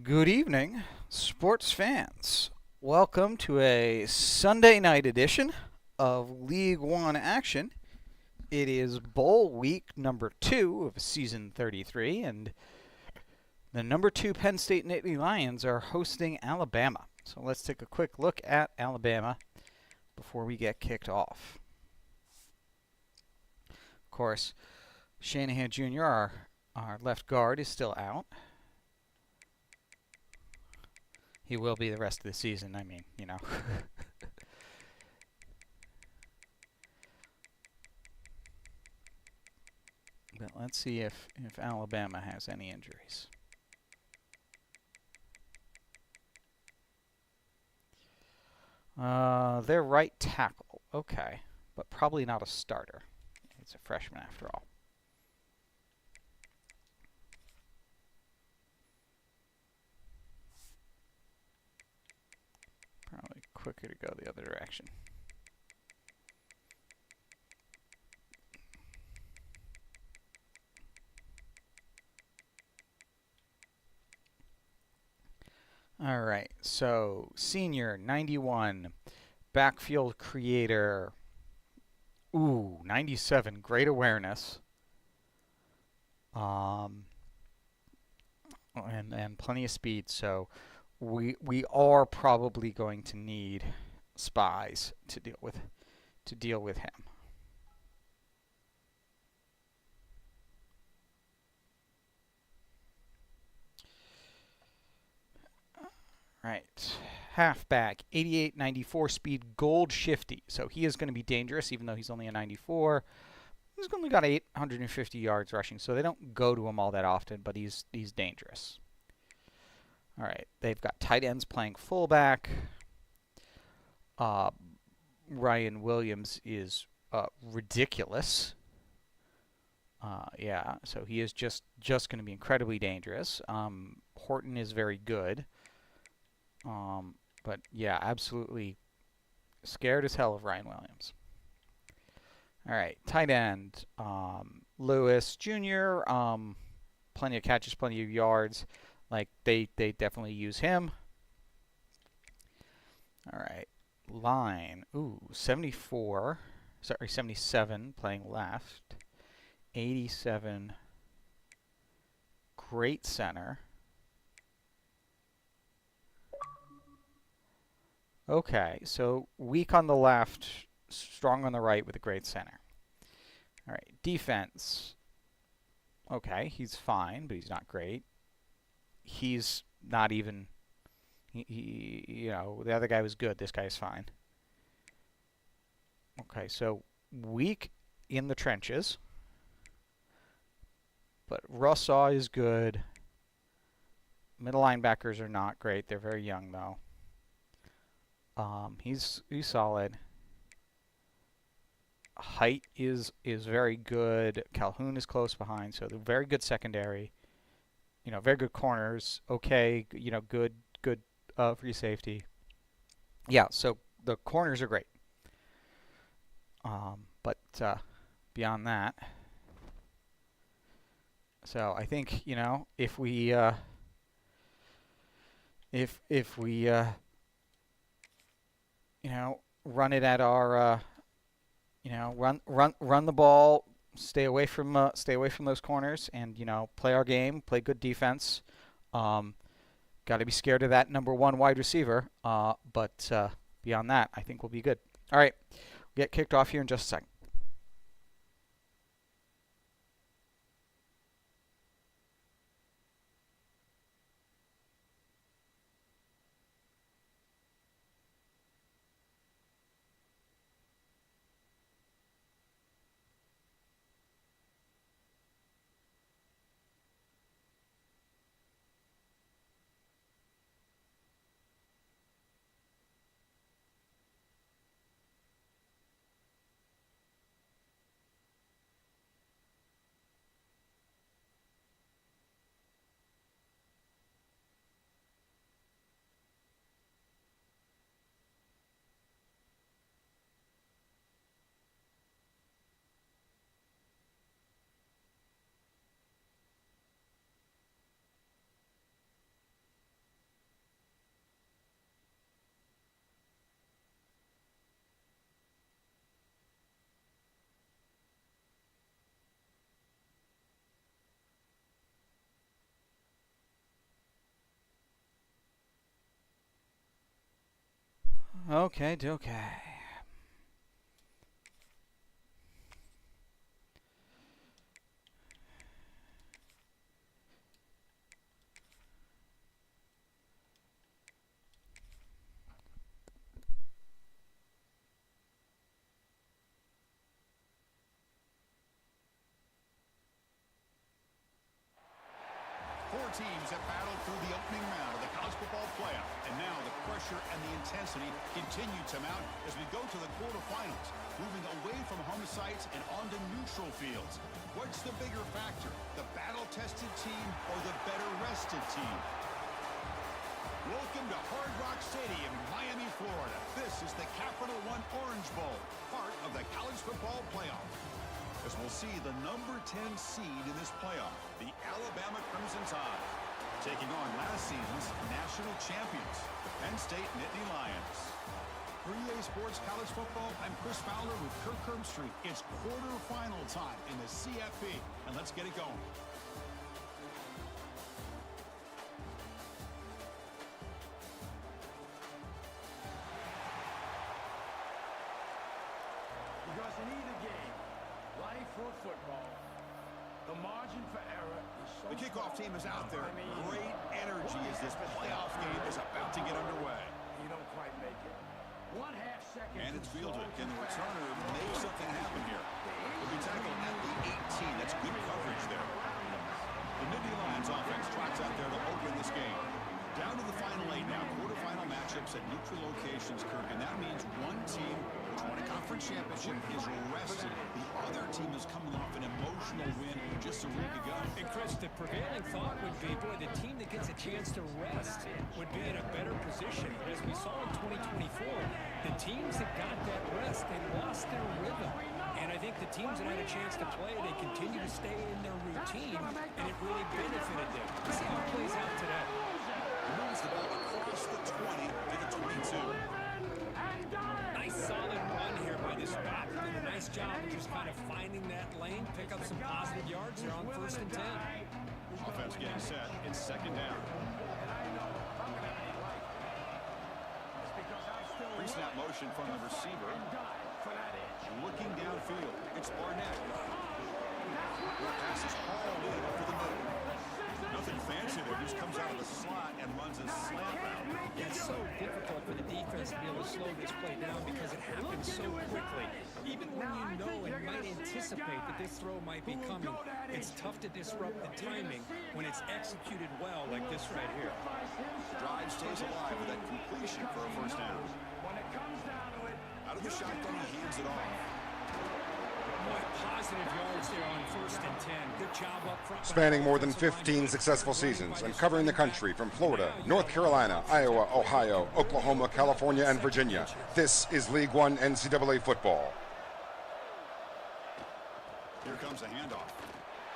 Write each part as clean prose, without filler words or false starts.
Good evening, sports fans. Welcome to a Sunday night edition of League One action. It is bowl week number 2 of season 33, and the number 2 Penn State Nittany Lions are hosting Alabama. So let's take a quick look at Alabama before we get kicked off. Of course, Shanahan Jr., our left guard, is still out. He will be the rest of the season, I mean, you know. But let's see if Alabama has any injuries. Their right tackle, okay, but probably not a starter. He's a freshman after all. Probably quicker to go the other direction. All right, so senior 91, backfield creator. Ooh, 97, great awareness. And plenty of speed, so we are probably going to need spies to deal with him. Right. Halfback, 88, 94 speed, gold shifty. So he is going to be dangerous, even though he's only a 94. He's only got 850 yards rushing, so they don't go to him all that often, but he's dangerous. All right. They've got tight ends playing fullback. Ryan Williams is ridiculous. Yeah, so he is just going to be incredibly dangerous. Horton is very good. But yeah, absolutely scared as hell of Ryan Williams. All right, tight end, Lewis Jr., plenty of catches, plenty of yards. Like, they definitely use him. All right, line, 77, playing left. 87, great center. Okay, so weak on the left, strong on the right with a great center. All right, defense. Okay, he's fine, but he's not great. He's not even, you know, the other guy was good. This guy's fine. Okay, so weak in the trenches, but Russaw is good. Middle linebackers are not great. They're very young, though. He's solid. Height is very good. Calhoun is close behind, so they're very good secondary. You know, very good corners. Okay, you know, good free safety. Yeah, so the corners are great. But beyond that, so I think, you know, if we you know, run it at our, you know, run the ball, stay away from those corners, and, you know, play our game, play good defense. Got to be scared of that number 1 wide receiver. But beyond that, I think we'll be good. All right, we'll get kicked off here in just a second. Okay, okay. Four teams have battled through the opening round of the college football playoff, and now the pressure and the intensity continue to mount as we go to the quarterfinals, moving away from home sites and onto neutral fields. What's the bigger factor, the battle-tested team or the better-rested team? Welcome to Hard Rock Stadium in Miami, Florida. This is the Capital One Orange Bowl, part of the college football playoff. As we'll see the number 10 seed in this playoff, the Alabama Crimson Tide, taking on last season's national champions, the Penn State Nittany Lions. For EA Sports College Football, I'm Chris Fowler with Kirk Herbstreit. It's quarterfinal time in the CFP, and let's get it going. Because in either game, life or football, the margin for error is so The kickoff small. team is out there. I mean, Great energy as this playoff game is about to get underway. you don't quite make it. 1/2 second. And it's fielded. Can the returner make something happen here? Will be tackled at the 18. That's good coverage there. The Nittany Lions offense trots out there to open this game. Down to the final 8 now. Quarterfinal matchups at neutral locations, Kirk. And that means one team which won a conference championship is rested. The other team is coming off an emotional win just a week ago. And Chris, the prevailing thought would be, boy, the team that gets a chance to rest would be in a better position. But as we saw in 2024, the teams that got that rest, they lost their rhythm. And I think the teams that had a chance to play, they continue to stay in their routine, and it really benefited them. Let's see how it plays out today. Moves the ball across the 20 to the 22. Nice solid run here by this back. Did a nice job of just kind of finding that lane, pick up some positive yards there on 1st and 10. Offense getting set. It's 2nd down. Pre-snap motion from the receiver. Looking downfield. It's Barnett. The pass is hauled in for the middle. Nothing fancy there. Just comes out of the slot and runs a slant route. It's so difficult for the defense to be able to slow this play down because it happens so quickly. Even when you know and might anticipate that this throw might be coming, it's tough to disrupt the timing when it's executed well like this right here. The drive stays alive with that completion for a 1st down. Out of the shotgun, he hands it off. Boy, positive yards there on 1st and 10. Good job up front. Spanning more than 15 successful seasons and covering the country from Florida, North Carolina, Iowa, Ohio, Oklahoma, California, and Virginia. This is League 1 NCAA football. Here comes a handoff.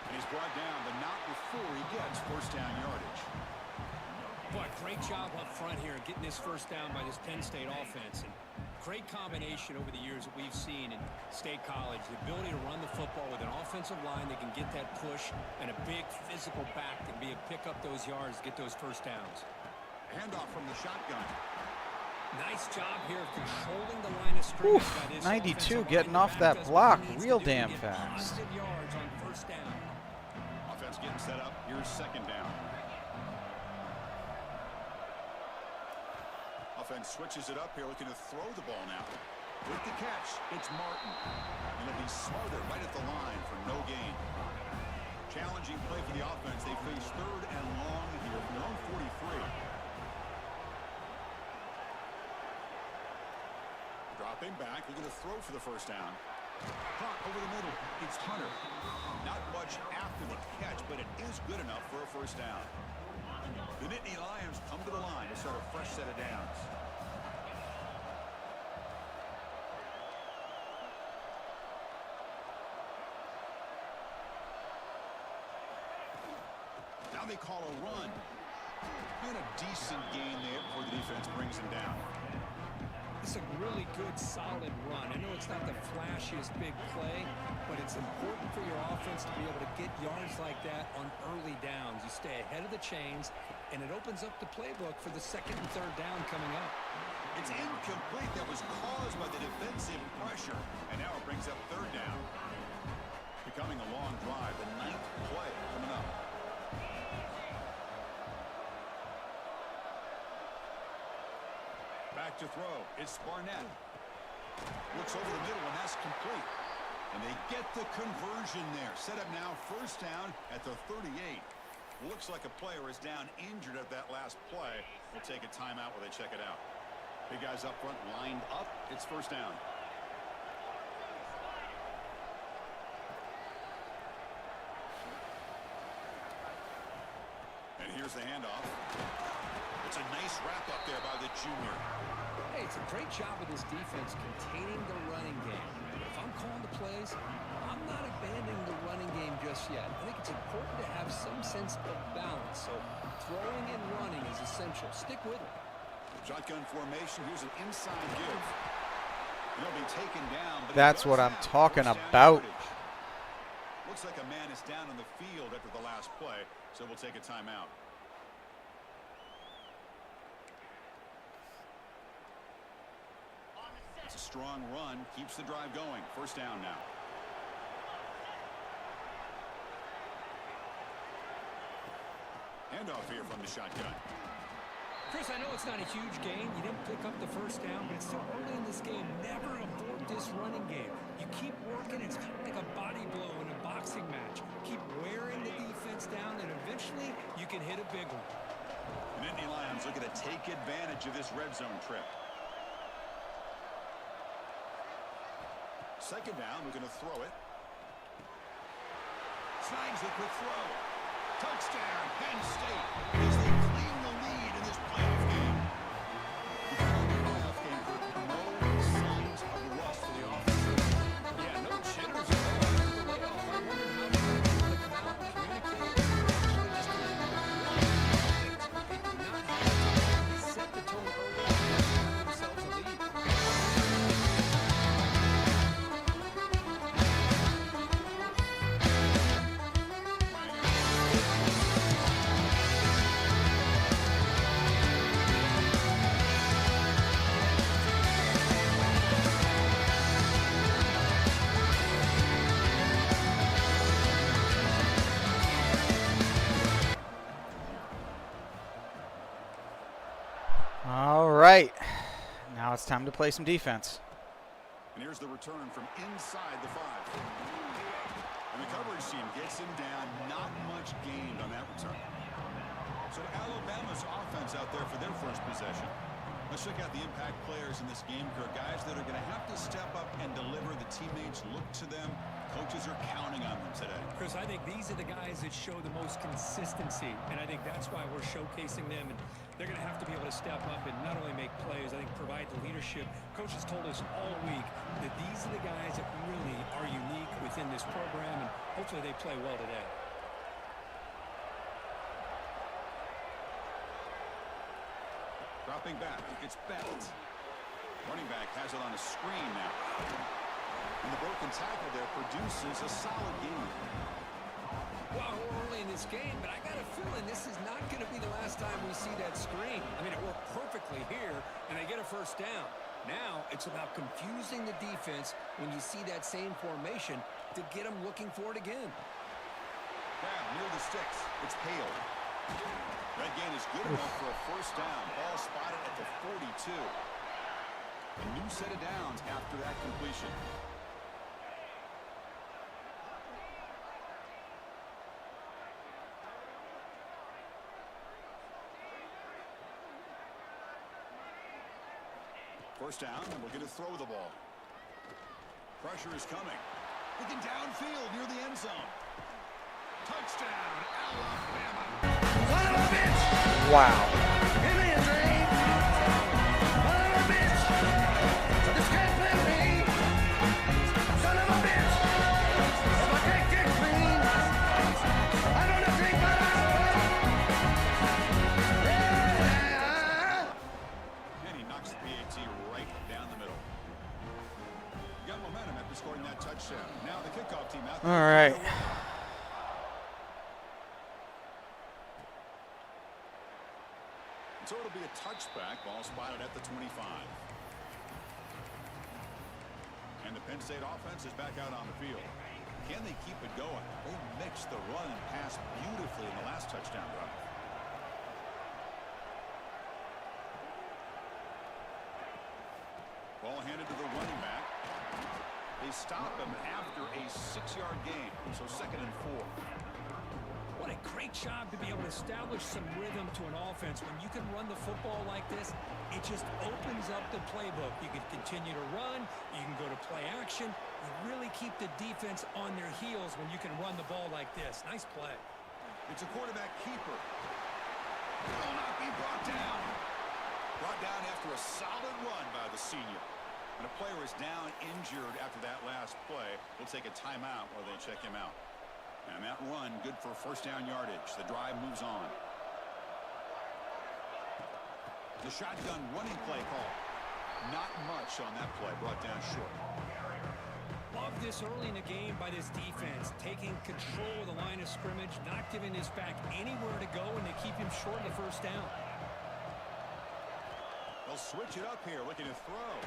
And he's brought down, but not before he gets 1st down yardage. Boy, great job up front here getting this 1st down by this Penn State offense. And great combination over the years that we've seen in State College. The ability to run the football with an offensive line that can get that push and a big physical back that can be able to pick up those yards, get those 1st downs. Handoff from the shotgun. Nice job here of controlling the line of scrimmage by this 92 offensive getting line. off that Does block what he needs real to do to damn get fast. positive yards on 1st down. Offense getting set up. Here's 2nd down. Offense switches it up here, looking to throw the ball now. With the catch, it's Martin. And he'll be smothered right at the line for no gain. Challenging play for the offense. They face 3rd and long here from their own 43. Dropping back, looking to throw for the 1st down. Caught over the middle. It's Hunter. Not much after the catch, but it is good enough for a 1st down. The Nittany Lions come to the line to start a fresh set of downs. Now they call a run. And a decent gain there before the defense brings him down. It's a really good, solid run. I know it's not the flashiest big play, but it's important for your offense to be able to get yards like that on early downs. You stay ahead of the chains, and it opens up the playbook for the 2nd and 3rd down coming up. It's incomplete. That was caused by the defensive pressure. And now it brings up third down. Becoming a long drive. The 9th play coming up. Back to throw. It's Barnett. Looks over the middle, and that's complete. And they get the conversion there. Set up now, first down at the 38. Looks like a player is down injured at that last play. We'll take a timeout while they check it out. Big guys up front lined up. It's first down. And here's the handoff. It's a nice wrap up there by the junior. Hey, it's a great job of this defense containing the running game. If I'm calling the plays, I'm not abandoning the running game just yet. I think it's important to have some sense of balance. So throwing and running is essential. Stick with it. Shotgun formation. Here's an inside give. And he'll be taken down. But That's what I'm talking about. Looks like a man is down on the field after the last play, so we'll take a timeout. It's a strong run, keeps the drive going. First down now. Handoff here from the shotgun. Chris, I know it's not a huge gain. You didn't pick up the first down, but it's still early in this game. Never abort this running game. You keep working. It's kind of like a body blow in a boxing match. Keep wearing the defense down, and eventually you can hit a big one. The Nittany Lions looking to take advantage of this red zone trip. Second down, we're going to throw it. Snags the quick throw. Touchdown, Penn State. As they claim the lead in this playoff game. Playoff game for no signs of rust for the offense. Yeah, no jitters at all. After the layoff, I wondered how many people would come out and communicate. Actually, just they did not have to set the tone early and give themselves a lead. All right. Now it's time to play some defense. And here's the return from inside the 5. And the coverage team gets him down. Not much gained on that return. So Alabama's offense out there for their first possession. Let's check out the impact players in this game, Kirk. Guys that are going to have to step up and deliver. The teammates look to them. Coaches are counting on them today. Chris, I think these are the guys that show the most consistency, and I think that's why we're showcasing them. And they're going to have to be able to step up and not only make plays, I think provide the leadership. Coaches told us all week that these are the guys that really are unique within this program, and hopefully they play well today. Dropping back, it's Bennett. Running back has it on a screen now. And the broken tackle there produces a solid game. Well, we're early in this game, but I got a feeling this is not going to be the last time we see that screen. I mean, it worked perfectly here, and they get a first down. Now it's about confusing the defense when you see that same formation to get them looking for it again. Grab near the sticks. It's Hale. That gain is good enough for a first down. Ball spotted at the 42. A new set of downs after that completion. First down, and we're going to throw the ball. Pressure is coming. Looking downfield near the end zone. Touchdown, Alabama. Son of a bitch! Wow. Give me a dream! Son of a bitch! This can't play me! Son of a bitch! If I can't get clean, I'm gonna take my yeah! And he knocks the PAT right down the middle. Got momentum after scoring that touchdown. Now the kickoff team out there. All right. So it'll be a a touchback. Ball spotted at the 25. And the Penn State offense is back out on the field. Can they keep it going? They mixed the run and pass beautifully in the last touchdown drive. Ball handed to the running back. They stop him after a 6-yard gain, so 2nd and 4. What a great job to be able to establish some rhythm to an offense. When you can run the football like this, it just opens up the playbook. You can continue to run. You can go to play action. You really keep the defense on their heels when you can run the ball like this. Nice play. It's a quarterback keeper. Will not be brought down. Brought down after a solid run by the senior. And a player is down injured after that last play. We'll take a timeout while they check him out. And that run, good for 1st down yardage. The drive moves on. The shotgun running play call. Not much on that play, brought down short. Love this early in the game by this defense. Taking control of the line of scrimmage, not giving this back anywhere to go, and they keep him short of the 1st down. They'll switch it up here, looking to throw.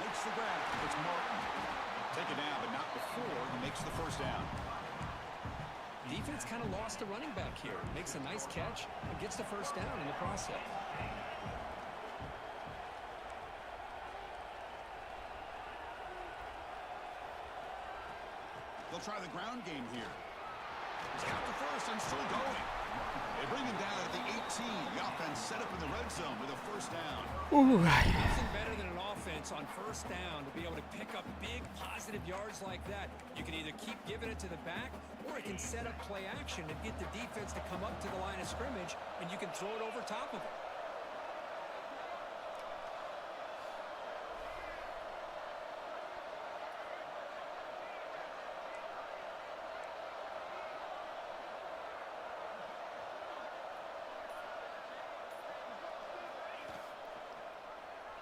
Makes the grab. It's Martin. Take it down, but not before he makes the 1st down. Defense kind of lost the running back here. Makes a nice catch and gets the 1st down in the process. They'll try the ground game here. He's got the 1st and still going. They bring him down at the 18. The offense set up in the red zone with a 1st down. Ooh. Nothing better than an offense on 1st down to be able to pick up big positive yards like that. You can either keep giving it to the back, or it can set up play action and get the defense to come up to the line of scrimmage, and you can throw it over top of it.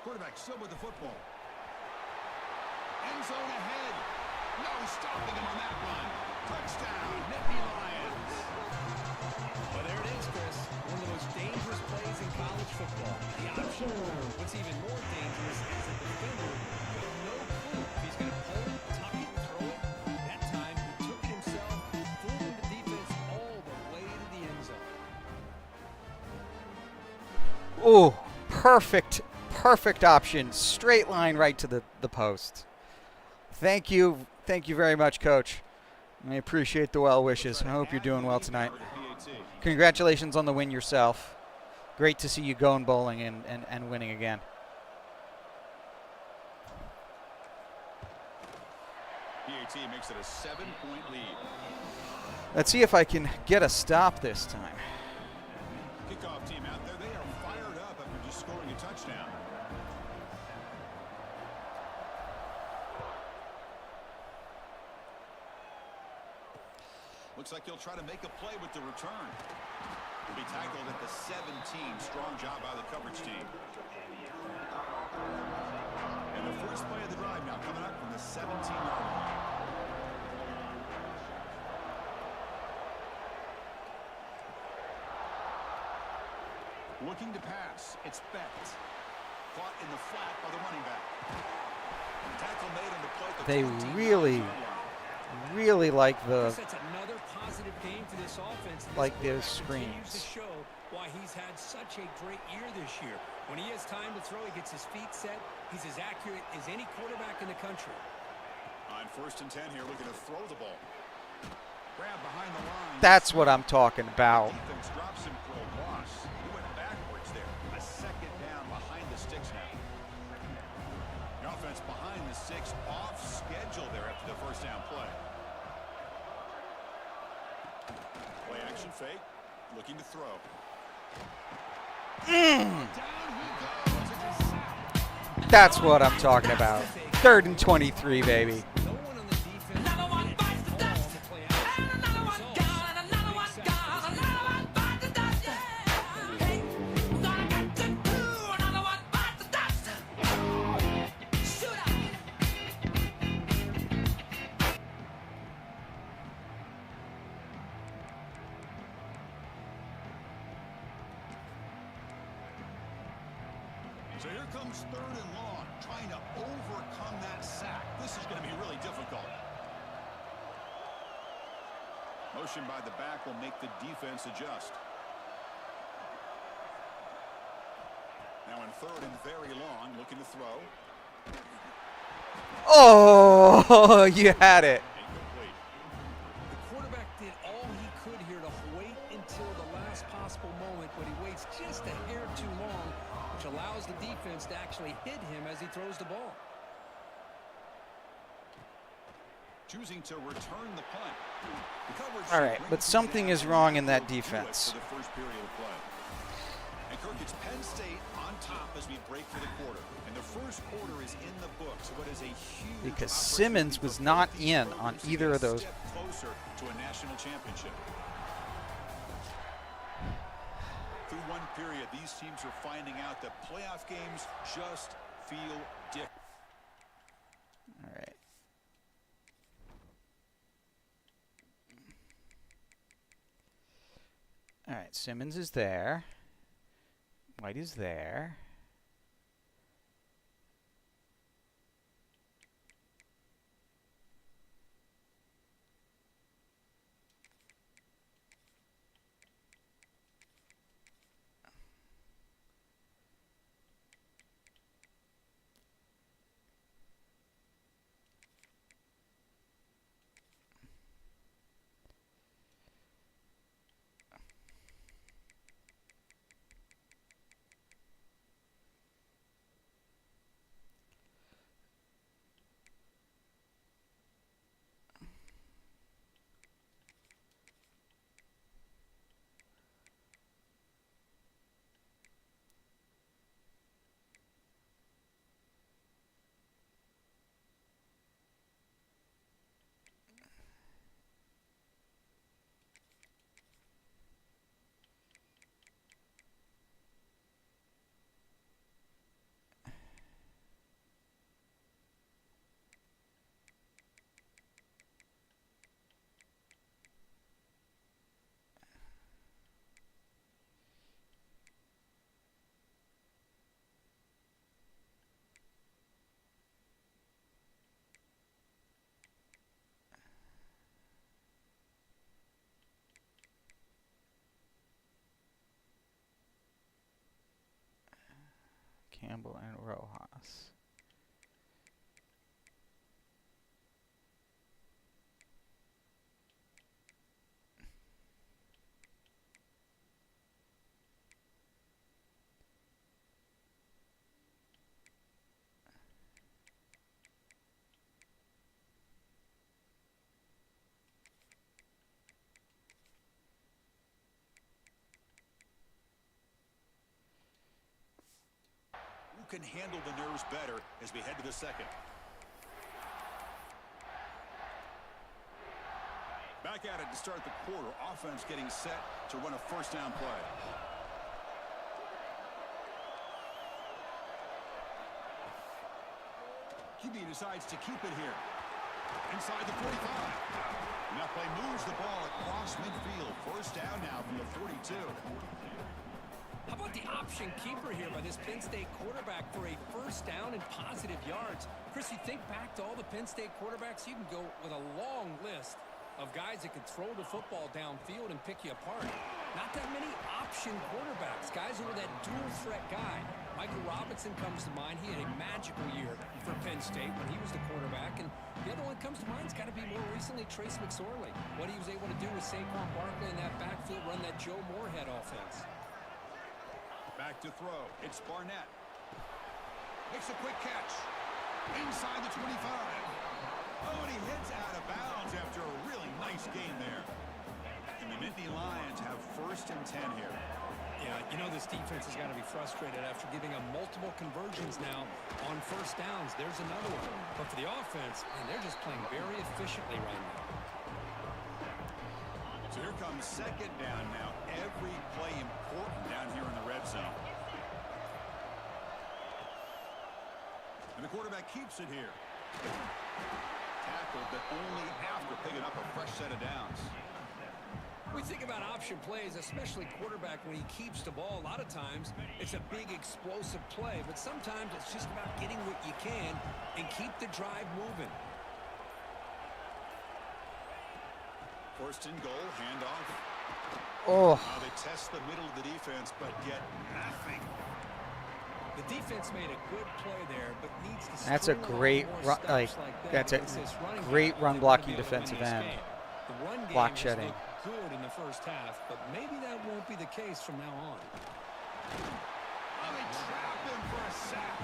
Quarterback still with the football. End zone ahead. No stopping him on that one. Touchdown, Nittany Lions. Well, there it is, Chris. One of the most dangerous plays in college football. The option. What's even more dangerous is a defender. You have no clue if he's going to pull it, tuck it, throw it. That time, he took it himself, fooling the defense all the way to the end zone. Oh, perfect option. Straight line right to the post. Thank you very much, Coach. I appreciate the well wishes. I hope you're doing well tonight. Congratulations on the win yourself. Great to see you going bowling and winning again. PAT makes it a 7-point lead. Let's see if I can get a stop this time. Kickoff team out there. They are fired up after just scoring a touchdown. Looks like he'll try to make a play with the return. He'll be tackled at the 17. Strong job by the coverage team. And the first play of the drive now coming up from the 17-yard line. Looking to pass. It's Becht. Caught in the flat by the running back. Tackle made on the play. They really like the That's another positive game for this offense. like those Continues to screens. show why he's had such a great year this year. When he has time to throw, he gets his feet set. He's as accurate as any quarterback in the country. On 1st and 10 here, looking to throw the ball. Grab behind the line. That's what I'm talking about. Defense drops him for a loss. He went backwards there. A 2nd down behind the sticks now. The offense behind the sticks, off schedule there after the 1st down play. Play action fake. Looking to throw. Down he goes. It's a sack. That's what I'm talking about. 3rd and 23, baby. No one on the defense. Another one bites the dust. And another one gone. And another one gone. Another one bites the dust. Yeah. Hey, gonna get to do. Another one bites the dust. Shoot up. So here comes 3rd and long, trying to overcome that sack. This is going to be really difficult. Motion by the back will make the defense adjust. Now in 3rd and very long, looking to throw. Oh, you had it. Incomplete. The quarterback did all he could here to wait until the last possible moment, but he waits just a hair too long, which allows the defense to actually hit him as he throws the ball. Choosing to return the punt. The coverage All right, but brings him something down is wrong in that to do it defense. for the first period of play. And Kirk, it's Penn State on top as we break for the quarter. And the first quarter is in the books. What is a huge Because opportunity Simmons for was both not these in on programs to either get of those. a step closer to a national championship. Through one period, these teams are finding out that playoff games just feel different. All right. All right, Simmons is there. White is there. Campbell and Rojas. Who can handle the nerves better as we head to the second? Back at it to start the quarter. Offense getting set to run a first down play. QB decides to keep it here. Inside the 45. And that play moves the ball across midfield. First down now from the 42. How about the option keeper here by this Penn State quarterback for a first down and positive yards? Chris, you think back to all the Penn State quarterbacks, you can go with a long list of guys that can throw the football downfield and pick you apart. Not that many option quarterbacks, guys who are that dual threat guy. Michael Robinson comes to mind. He had a magical year for Penn State when he was the quarterback. And the other one that comes to mind has got to be more recently Trace McSorley. What he was able to do with Saquon Barkley in that backfield, run that Joe Moorhead offense. Back to throw. It's Barnett. Makes a quick catch. Inside the 25. Oh, and he hits out of bounds after a really nice game there. And the Nittany Lions have first and 10 here. Yeah, you know this defense has got to be frustrated after giving them multiple conversions now on first downs. There's another one. But for the offense, man, they're just playing very efficiently right now. So here comes second down now. Every play important down here in the red zone. And the quarterback keeps it here. Tackled, but only after picking up a fresh set of downs. we think about option plays, especially quarterback, when he keeps the ball, a lot of times it's a big explosive play, but sometimes it's just about getting what you can and keep the drive moving. First and goal, handoff. Oh, Now they test the middle of the defense, but get nothing. The defense made a good play there, but needs to that's a string along great more run, stops like that that's a against this running great game run if they wanna blocking be able to win defensive this end. game. The run game Block has shedding. looked good in the first half, but maybe that won't be the case from now on. Oh, they trap him for a sack.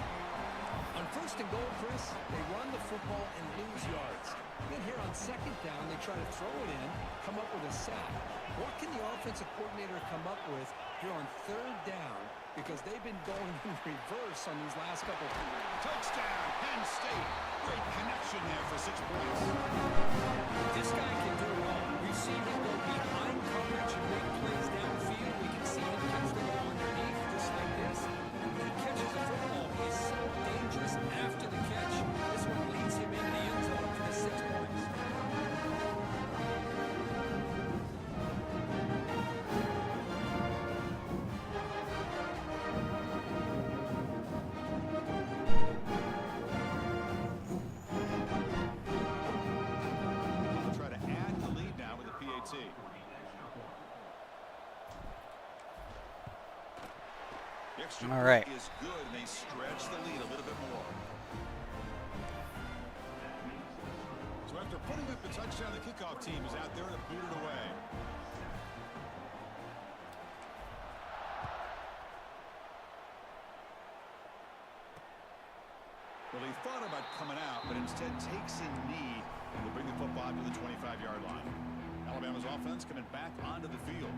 On first and goal, Chris, they run the football and lose yards. Then here on second down, they try to throw it in, come up with a sack. What can the offensive coordinator come up with here on third down? Because they've been going in reverse on these last couple. Touchdown, Penn State. Great connection there for 6 points. This guy can do it all. We've seen him go behind coverage and make plays downfield. We can see him catch the ball underneath just like this. And when he catches the football, he's so dangerous after the catch. This one leads him into the end zone for the 6 points. Try to add the lead now with the PAT. The extra All right. point is good, and they stretch the lead a little bit more. So after putting up the touchdown, the kickoff team is out there to boot it away. Well, he thought about coming out, but instead takes a knee and will bring the football to the 25-yard line. Alabama's offense coming back onto the field.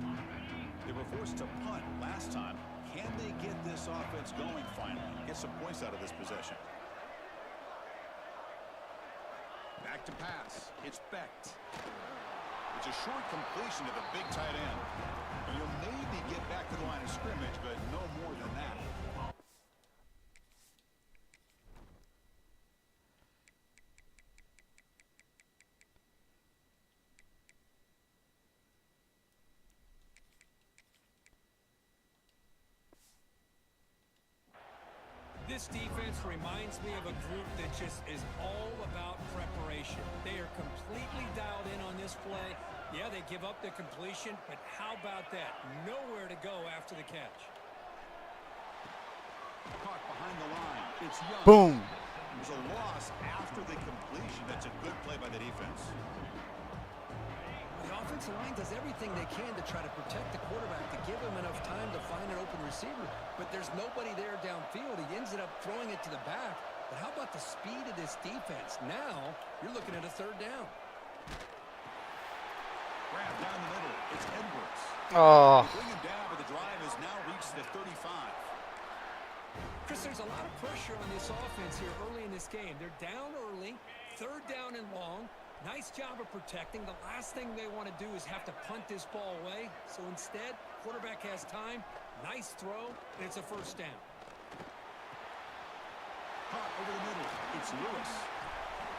They were forced to punt last time. Can they get this offense going finally? Get some points out of this possession. Back to pass. It's Becht. It's a short completion to the big tight end. And he'll maybe get back to the line of scrimmage, but no more than that. This defense reminds me of a group that just is all about preparation. They are completely dialed in on this play. Yeah, they give up the completion, but how about that? Nowhere to go after the catch. Caught behind the line. It's Young. boom. There's a loss after the completion. That's a good play by the defense. The offensive line does everything they can to try to protect the quarterback, to give him enough time to find an open receiver. But there's nobody there downfield. He ends up throwing it to the back. But how about the speed of this defense? Now you're looking at a third down. Grab down the middle. It's Edwards. Oh, They bring him down, but the drive has now reached the 35. Chris, there's a lot of pressure on this offense here early in this game. They're down early, third down and long. Nice job of protecting. The last thing they want to do is have to punt this ball away. So instead, quarterback has time. Nice throw, and it's a first down. Caught over the middle. It's Lewis.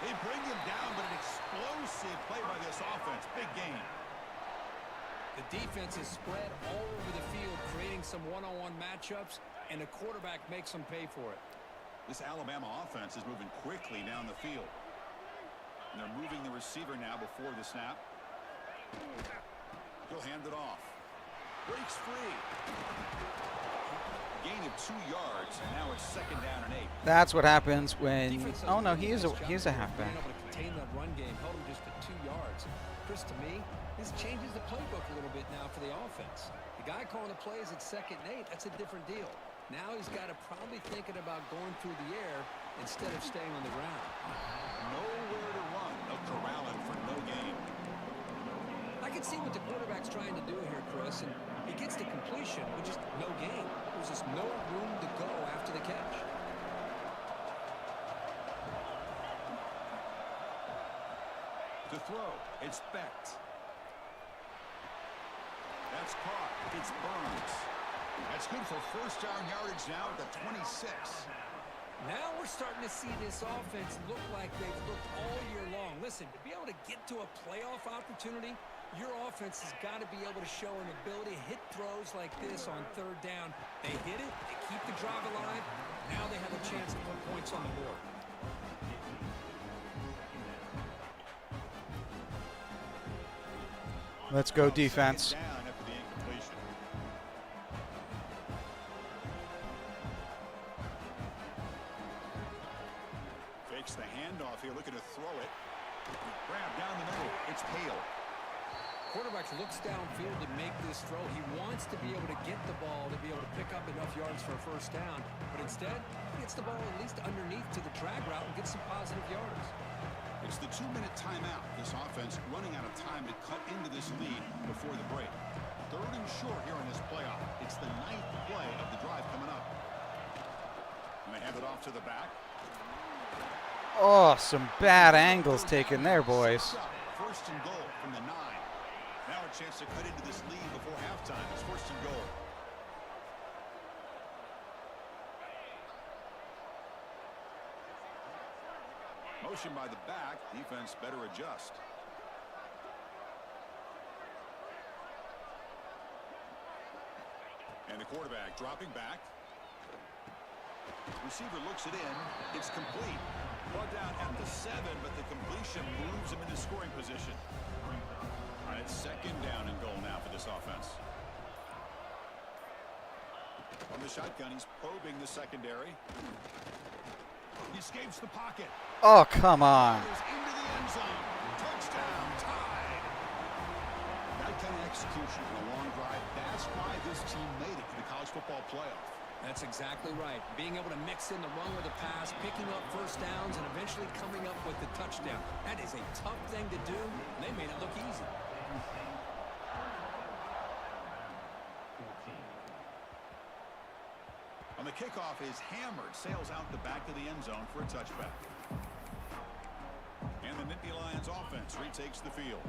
They bring him down, but an explosive play by this offense. Big gain. The defense is spread all over the field, creating some one-on-one matchups, and the quarterback makes them pay for it. This Alabama offense is moving quickly down the field. And they're moving the receiver now before the snap. He'll hand it off. Breaks free. Gain of 2 yards, and now it's second down and 8. that's what happens when. Defense does Oh no, really he is a nice job of halfback. being able to contain that run game, held him just to 2 yards. Chris, to me, this changes the playbook a little bit now for the offense. The guy calling the plays at 2nd and 8, that's a different deal. Now he's got to probably thinking about going through the air instead of staying on the ground. Nowhere to run. They'll corral him for no gain. I can see what the quarterback's trying to do here, Chris, and he gets the completion, but just no gain. There's just no room to go after the catch. To throw, it's Becht. That's caught. It's Burns. That's good for first down yardage now at the 26. Now we're starting to see this offense look like they've looked all year long. Listen, to be able to get to a playoff opportunity, Your offense has got to be able to show an ability to hit throws like this on third down. They hit it, they keep the drive alive. Now they have a chance to put points on the board. Let's go defense. Second down after the incompletion. Fakes the handoff here, looking to throw it. Grab down the middle. It's Hale. Quarterback looks downfield to make this throw. He wants to be able to get the ball to be able to pick up enough yards for a first down. But instead, he gets the ball at least underneath to the drag route and gets some positive yards. It's the 2-minute timeout. This offense running out of time to cut into this lead before the break. 3rd and short here in this playoff. It's the 9th play of the drive coming up. And they hand it off to the back. Oh, some bad angles taken there, boys. 1st and goal from the 9. Now a chance to cut into this lead before halftime. It's 1st and goal. Motion by the back. Defense better adjust. And the quarterback dropping back. Receiver looks it in. It's complete. Brought down at the 7, but the completion moves him into scoring position. All right, 2nd down and goal now for this offense. On the shotgun, he's probing the secondary. He escapes the pocket. Oh, come on. Goes into the end zone. Touchdown, tied. That kind of execution in a long drive, that's why this team made it to the college football playoff. That's exactly right. Being able to mix in the run with the pass, picking up first downs, and eventually coming up with the touchdown. That is a tough thing to do, and they made it look easy. On the kickoff is hammered, sails out the back of the end zone for a touchback. And the Nittany Lions offense retakes the field.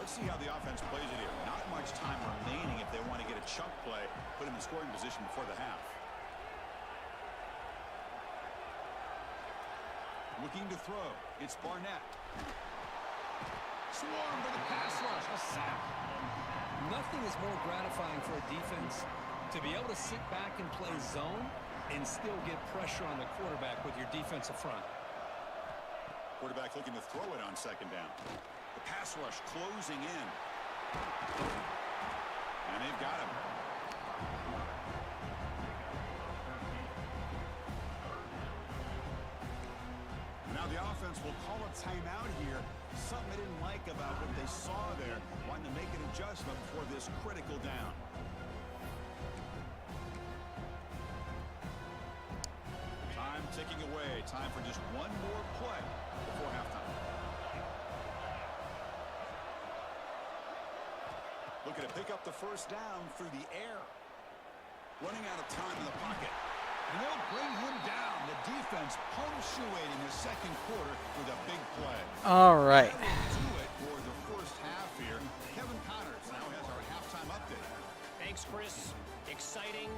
Let's see how the offense plays it here. Not much time remaining if they want to get a chunk play, put in the scoring position before the half. Looking to throw. It's Barnett. Swarm for the pass rush. A sack. Nothing is more gratifying for a defense to be able to sit back and play zone and still get pressure on the quarterback with your defensive front. Quarterback looking to throw it on 2nd down. The pass rush closing in. And they've got him. Now the offense will call a timeout here. Something they didn't like about what they saw there. Wanting to make an adjustment for this critical down. Time ticking away. Time for just one more play before halftime. Looking to pick up the first down through the air. Running out of time in the pocket. And they'll bring him down. The defense punctuating the 2nd quarter with a big play. All right. That'll do it for the first half here. Kevin Connors now has our halftime update. Thanks, Chris. Exciting,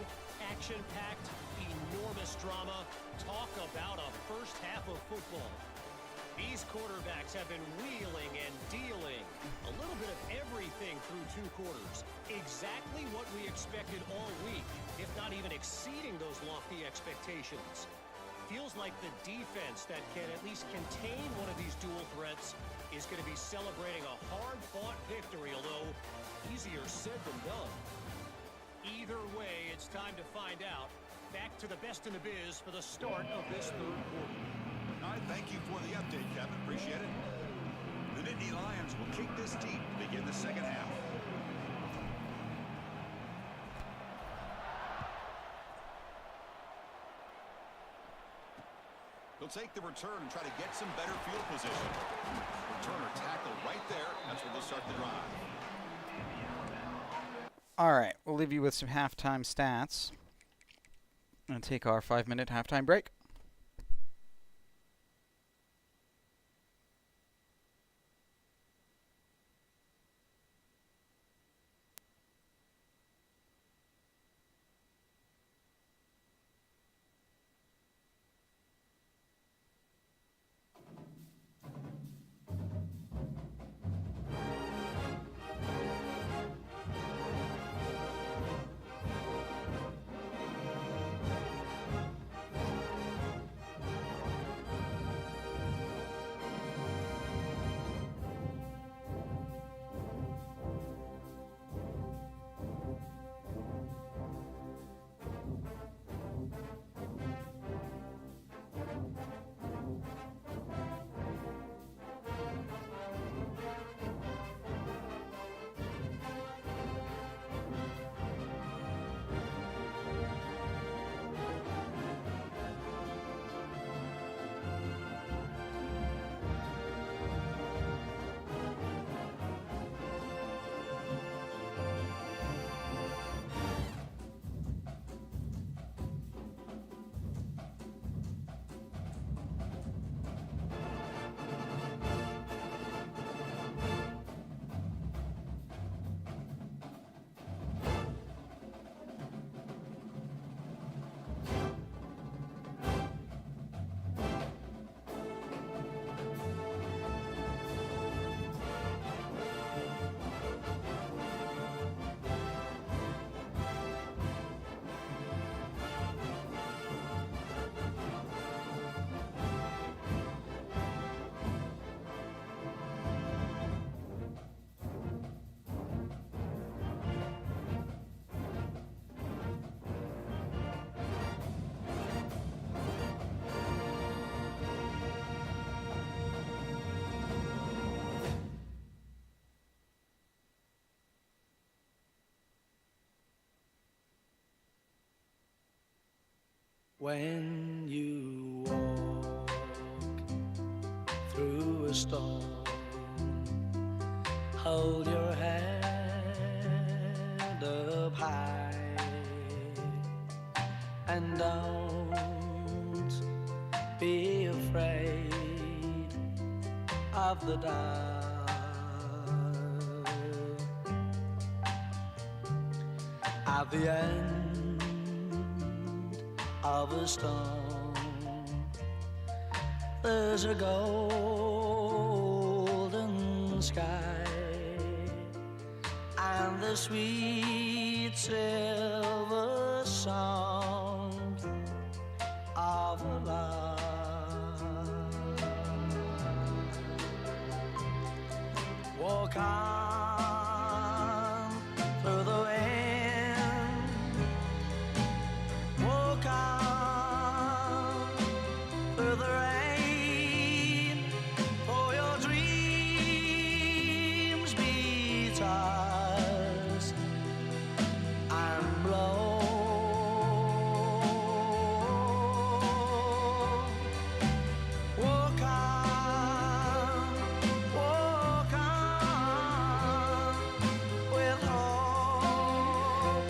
action-packed, enormous drama. Talk about a first half of football. These quarterbacks have been wheeling and dealing. A little bit of everything through 2 quarters. Exactly what we expected all week, if not even exceeding those lofty expectations. Feels like the defense that can at least contain one of these dual threats is going to be celebrating a hard-fought victory, although easier said than done. Either way, it's time to find out. Back to the best in the biz for the start of this 3rd quarter. All right, thank you for the update, Kevin. Appreciate it. The Nittany Lions will kick this deep to begin the 2nd half. They'll take the return and try to get some better field position. Returner tackle right there. That's where they'll start the drive. All right, we'll leave you with some halftime stats and take our 5-minute halftime break. When you walk through a storm, hold your head up high and don't be afraid of the dark. At the end of a storm, there's a golden sky and the sweet silver song of a lark. Walk on through the wind, walk on through the rain, for your dreams be tossed and blown. Walk on with hope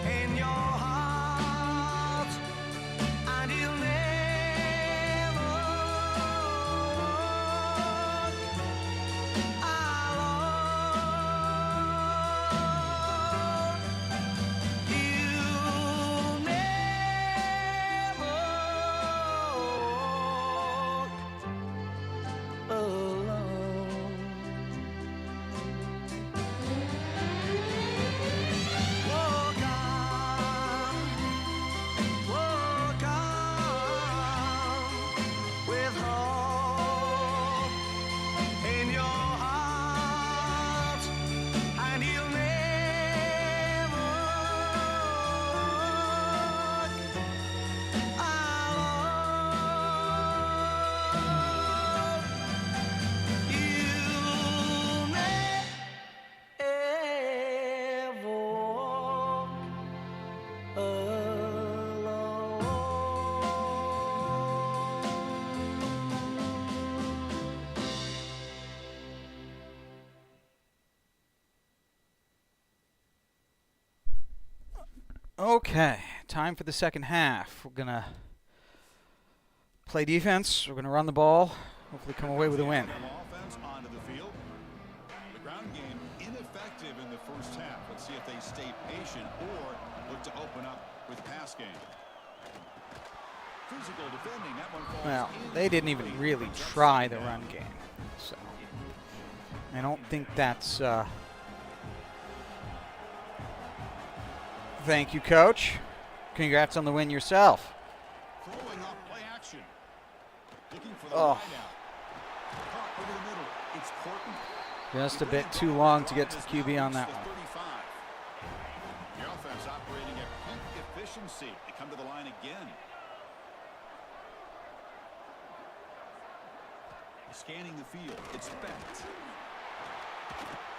in your heart, and you'll never walk alone. You'll never walk alone. Walk on with hope in your heart, and you'll never walk alone. You'll never walk alone. Okay, time for the second half. We're going to play defense. We're going to run the ball. Hopefully come away with a win. Offense onto the field. The ground game ineffective in the first half. Let's see if they stay patient or look to open up with pass game. Physical defending. That one falls Well, in. they didn't even really try the run game. So I don't think that's... Thank you, Coach. Congrats on the win yourself. Throwing off play action. Looking for the Oh. wide out. Caught over the middle. It's Horton. Just a bit too long to get to the QB on that one. 35. The offense operating at peak efficiency. They come to the line again. Scanning the field. It's Bennett.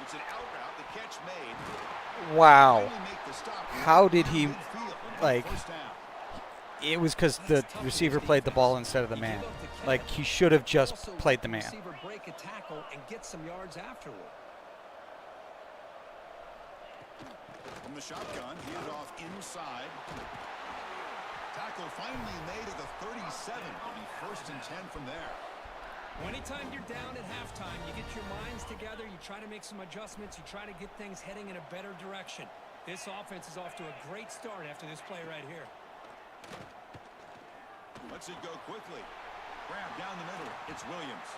It's an out route. The catch made. Wow. Finally make the stop. How did he, Midfield. like, First down. it was because the receiver played the ball instead of the man. Like, he should have just played the man. Receiver break a tackle and get some yards afterward. From the shotgun, handed off inside. Tackle finally made at the 37. It'll be 1st and 10 from there. Anytime you're down at halftime, you get your minds together, you try to make some adjustments, you try to get things heading in a better direction. This offense is off to a great start after this play right here. Lets it go quickly. Grab down the middle. It's Williams.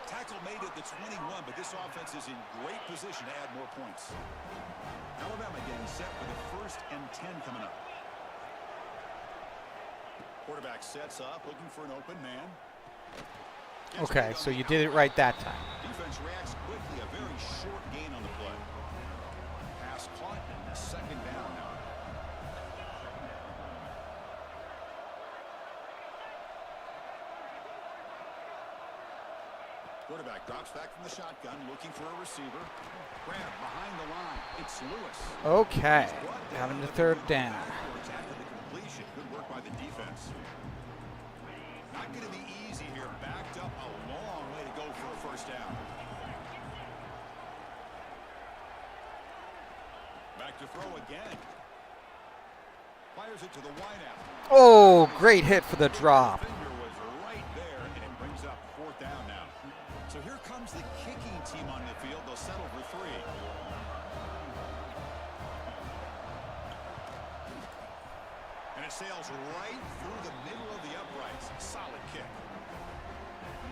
Tackle made at the 21, but this offense is in great position to add more points. Alabama getting set for the 1st and 10 coming up. Quarterback sets up, looking for an open man. Okay, so you did it right that time. Defense reacts quickly. A very short gain on the play. Pass caught and 2nd down now. Quarterback drops back from the shotgun, looking for a receiver. Grab behind the line. It's Lewis. Okay, having the 3rd down. After the completion, separation. Good work by the defense. Not going to be easy here. Backed up a long way to go for a first down. Back to throw again. Fires it to the wideout. Oh, great hit for the drop. Finger was right there, and it brings up fourth down now. So here comes the kicking team on the field. They'll settle for 3. And it sails right through the middle of the uprights. Solid kick.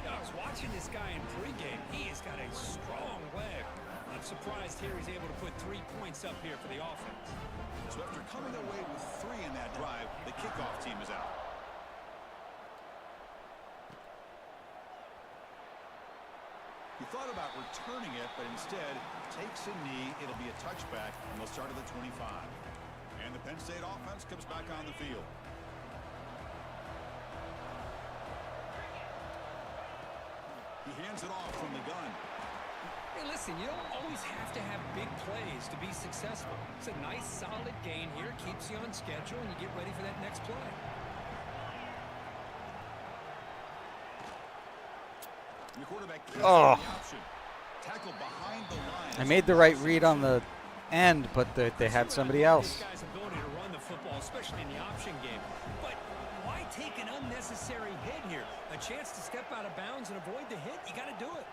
I was watching this guy in pregame. He has got a strong leg. I'm surprised here he's able to put 3 points up here for the offense. So after coming away with 3 in that drive, the kickoff team is out. He thought about returning it, but instead takes a knee. It'll be a touchback, and they'll start at the 25. And the Penn State offense comes back on the field. He hands it off from the gun. Hey, listen, you don't always have to have big plays to be successful. It's a nice, solid gain here. Keeps you on schedule, and you get ready for that next play. The quarterback Oh. the option. Tackle behind the line. I made the right read on the end, but they had somebody else. This guy's ability to run the football, especially in the option game. But why take an unnecessary hit here? A chance to step out of bounds and avoid the hit? You got to do it.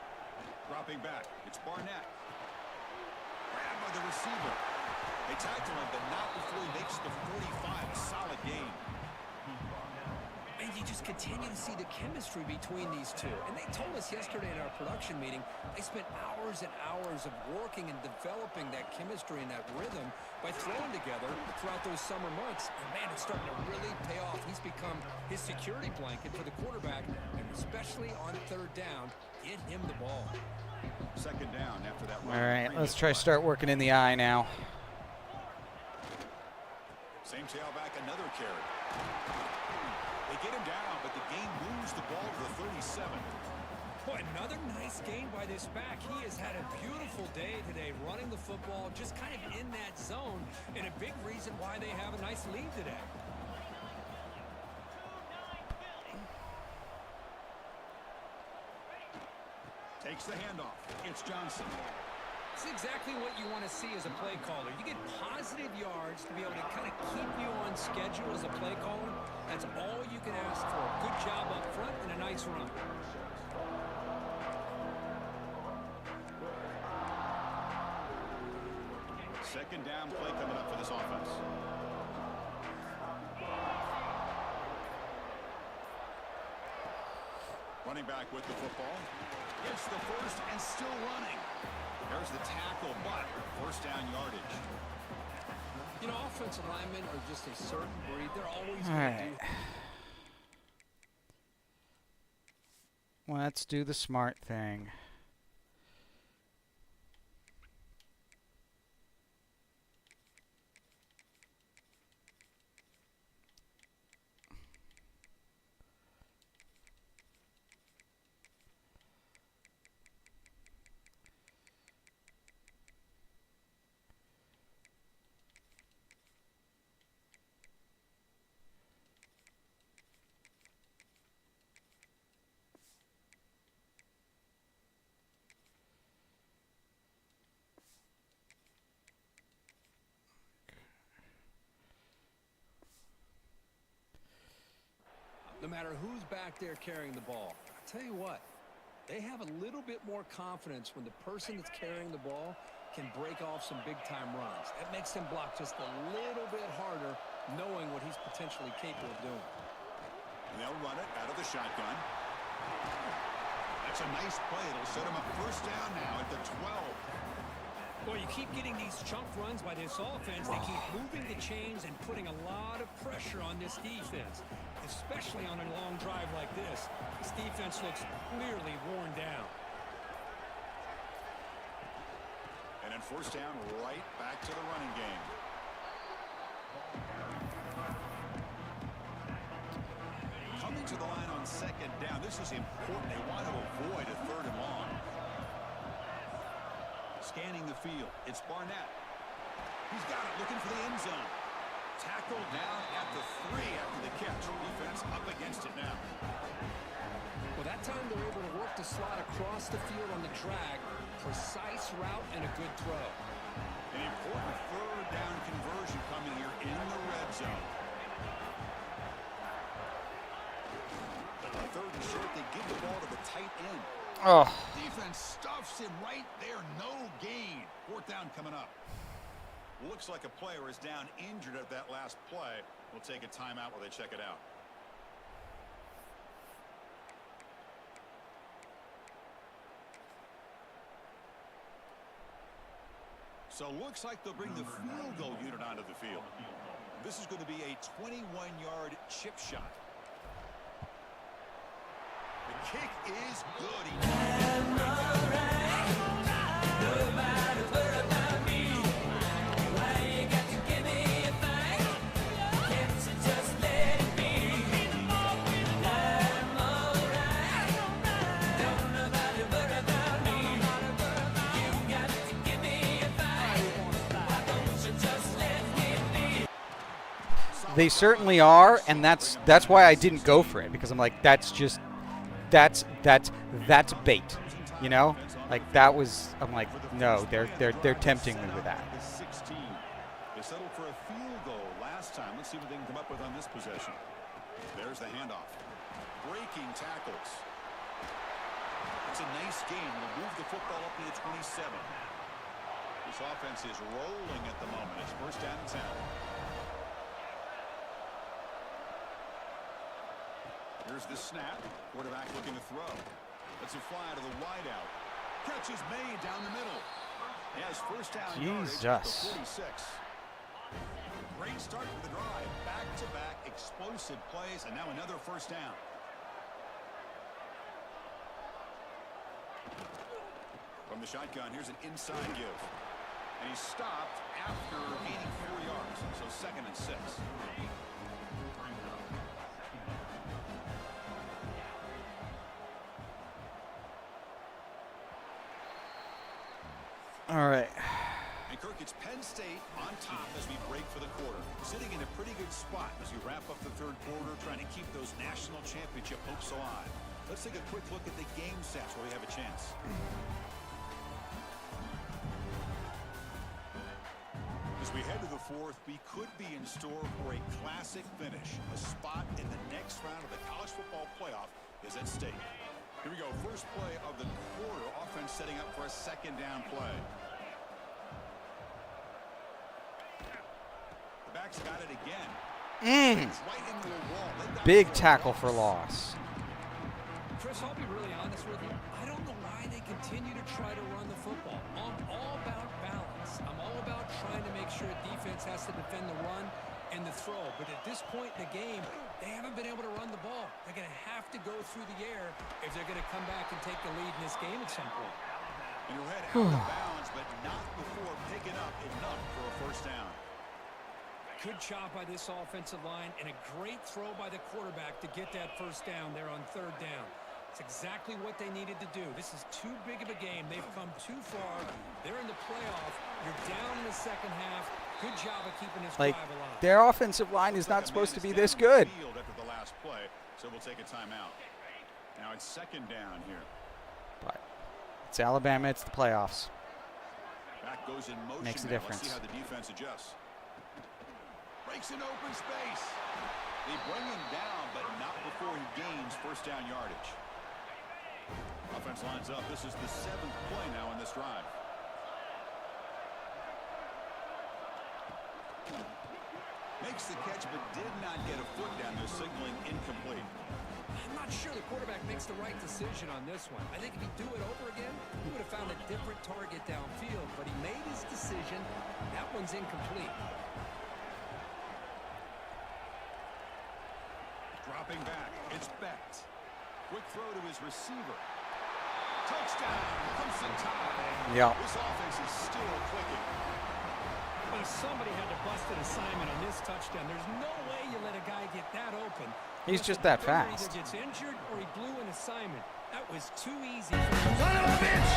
Dropping back. It's Barnett. Grabbed by the receiver. They tackle him, but not before he makes the 45. A solid gain. And you just continue to see the chemistry between these two. And they told us yesterday in our production meeting, they spent hours and hours of working and developing that chemistry and that rhythm by throwing together throughout those summer months. And man, it's starting to really pay off. He's become his security blanket for the quarterback, and especially on 3rd down, get him the ball. Second down after that. All right, let's try start working in the eye now. Same tailback, another carry. They get him down, but the game moves the ball to the 37. Boy, another nice gain by this back. He has had a beautiful day today running the football, just kind of in that zone, and a big reason why they have a nice lead today. Takes the handoff. It's Johnson. It's exactly what you want to see as a play caller. You get positive yards to be able to kind of keep you on schedule as a play caller. That's all you can ask for. Good job up front and a nice run. Second down play coming up for this offense. Running back with the football. Gets the first and still running. There's the tackle, but first down yardage. You know, offensive linemen are just a certain breed. They're always All going to right. do. Let's do the smart thing. No matter who's back there carrying the ball, I'll tell you what, they have a little bit more confidence when the person that's carrying the ball can break off some big-time runs. That makes them block just a little bit harder, knowing what he's potentially capable of doing. And they'll run it out of the shotgun. That's a nice play. It'll set him up first down now at the 12. Well, you keep getting these chunk runs by this offense. They keep moving the chains and putting a lot of pressure on this defense, especially on a long drive like this. This defense looks clearly worn down. And then first down, right back to the running game. Coming to the line on second down. This is important. They want to avoid a 3rd and long. Scanning the field. It's Barnett. He's got it, looking for the end zone. Tackle down at the 3 after the catch. Defense up against it now. Well, that time they're able to work the slot across the field on the drag. Precise route and a good throw. An important third down conversion coming here in the red zone. Third and short, they give the ball to the tight end. Oh, Defense stuffs him right there. No gain. Fourth down coming up. Looks like a player is down injured at that last play. We'll take a timeout while they check it out. So looks like they'll bring the field goal unit onto the field. This is going to be a 21-yard chip shot. The kick is good. they certainly are, and that's why I didn't go for it, because I'm like, that's bait, you know? Like that was, I'm like, no, they're tempting me with that. They settled for a field goal last time. Let's see what they can come up with on this possession. There's the handoff. Breaking tackles. It's a nice game. We'll move the football up to the 27. This offense is rolling at the moment. It's first down and 10. Here's the snap. Quarterback looking to throw. That's a fly to the wideout. Catch is made down the middle. He has first down yardage at the 46. Great start to the drive. Back-to-back explosive plays, and now another first down. From the shotgun, here's an inside give. And he's stopped after gaining 4 yards. So second and 6. All right. And Kirk, it's Penn State on top as we break for the quarter. Sitting in a pretty good spot as we wrap up the third quarter, trying to keep those national championship hopes alive. Let's take a quick look at the game stats where we have a chance. As we head to the fourth, we could be in store for a classic finish. A spot in the next round of the college football playoff is at stake. Here we go. First play of the quarter. Offense setting up for a second down play. The back's got it again. It's right into the wall. Big tackle for loss. Chris, I'll be really honest with you. I don't know why they continue to try to run the football. I'm all about balance. I'm all about trying to make sure defense has to defend the run and the throw. But at this point in the game, they haven't been able to run the ball. They're going to have to go through the air if they're going to come back and take the lead in this game at some point. And he'll head out of bounds, but not before picking up enough for a first down. Good job by this offensive line and a great throw by the quarterback to get that first down there on third down. It's exactly what they needed to do. This is too big of a game. They've come too far. They're in the playoff. You're down in the second half. Good job of keeping this drive alive. Their offensive line is not supposed to be this good. After the last play, so we'll take a timeout. Now it's second down here. But it's Alabama. It's the playoffs. Back goes in motion. Makes a now. difference. Let's see how the defense adjusts. Breaks in open space. They bring him down, but not before he gains first down yardage. Offense lines up. This is the 7th play now in this drive. Makes the catch, but did not get a foot down there, signaling incomplete. I'm not sure the quarterback makes the right decision on this one. I think if he'd do it over again, he would have found a different target downfield, but he made his decision. That one's incomplete. Dropping back, it's Becht. Quick throw to his receiver. Touchdown, Clemson tie. Yeah. This offense is still clicking. Well, somebody had to bust an assignment on this touchdown. There's no way you let a guy get that open. He's just that Either fast. gets injured or he blew an assignment. That was too easy. Son of a bitch!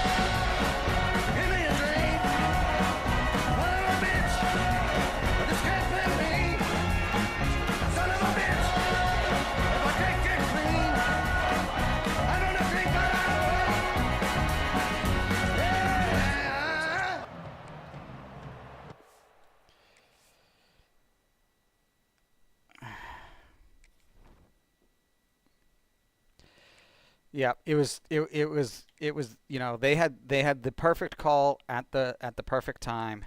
Give me a dream! Son of a bitch! This can't be me! Yeah, it was, you know, they had the perfect call at the perfect time.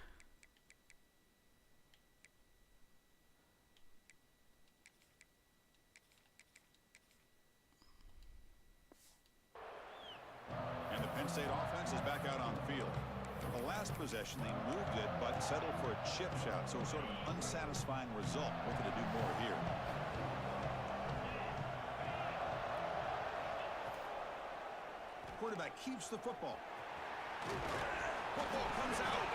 And the Penn State offense is back out on the field. The last possession, they moved it, but settled for a chip shot, so sort of an unsatisfying result. Looking to do more here. Quarterback keeps the football. Football comes out.